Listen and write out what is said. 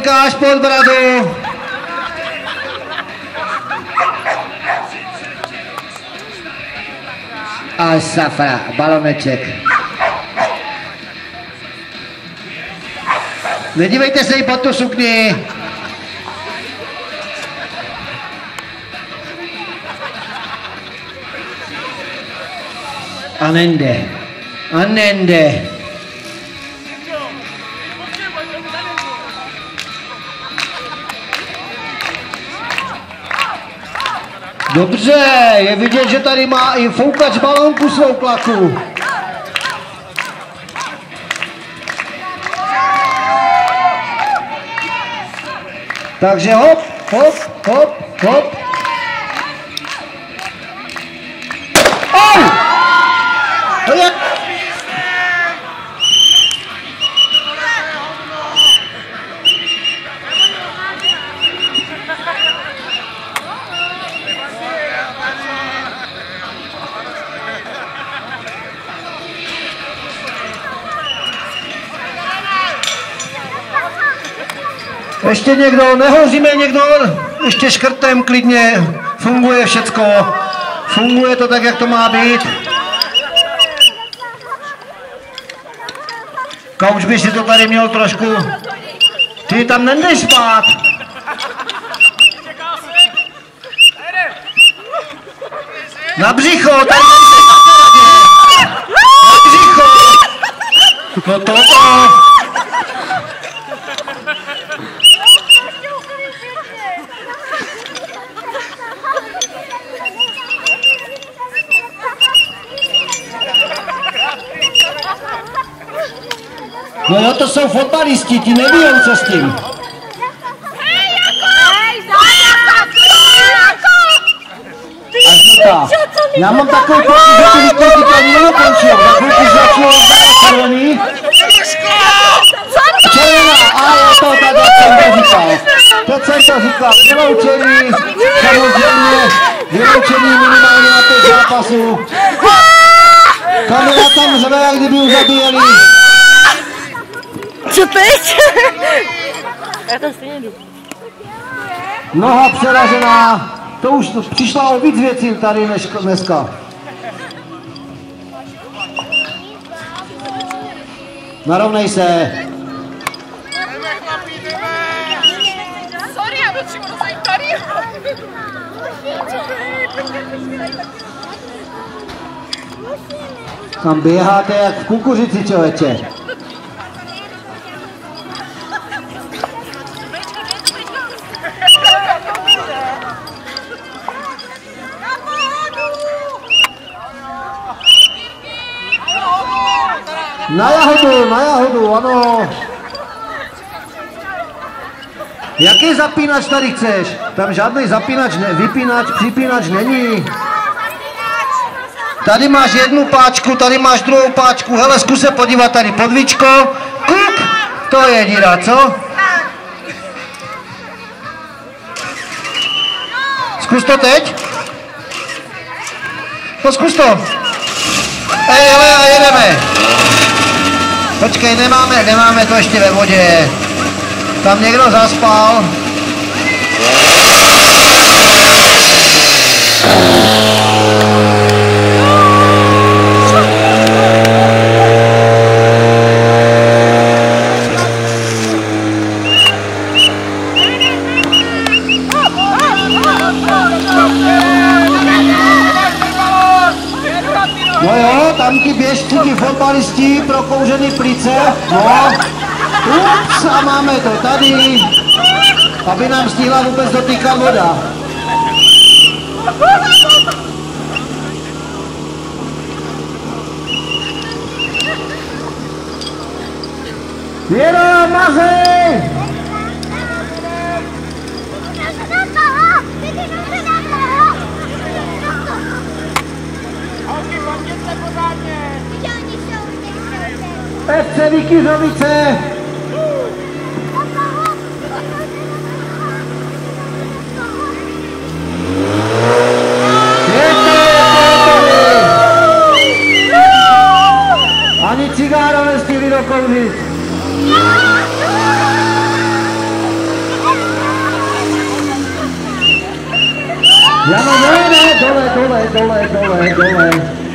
Kolka až pod bradu. A safra, baloneček. Nedívejte se jí pod tu sukni. A nende. A nende. Dobře, je vidět, že tady má i foukač balónku svou klaku. Takže hop, hop, hop, hop. Au! To je... Ještě někdo, nehoříme někdo, ještě škrtem klidně, funguje všecko, funguje to tak, jak to má být. Kauč by si to tady měl trošku, ty tam nejdeš spát. Na břicho, tady nejdeš na břicho. No toto. No jo, to jsou fotbalisti, ti nebijou co s tím. Já mám takový pocit, že ty výkladníky ani nedokončil. Za chvilku začnou červený. Červená, a je to tak, jak jsem to říkal. Teď jsem to říkal, vyloučený, samozřejmě, vyloučený minimálně na 5 zápasů. Kamera tam řve, jak kdyby už zabíjeli. Co teď? Já tam stejně jdu. Noha přeražená. To už přišla o víc věcí tady než dneska. Narovnej se. Sorry, já potřebuji zajít tady. Tam běháte jak v kukuřici, člověče. Na jahodu, ano. Jaký zapínač tady chceš? Tam žádný zapínač, vypínač, připínač není. Tady máš jednu páčku, tady máš druhou páčku. Hele, zkus se podívat tady pod víčko. Kuk, to je díra, co? Zkus to teď. No zkus to. Hele, a jedeme. Počkej, nemáme to ještě ve vodě. Tam někdo zaspal. No jo, tam ti běžci, ti fotbalisti, prokouřený plice, no. Ups, a máme to tady, aby nám stihla vůbec dotýkat voda. Věro, mazej! Petře Vykyřovice! Ani cigáro nestihli dokouřit. Jano, dole, dole, dole, dole, dole, dole.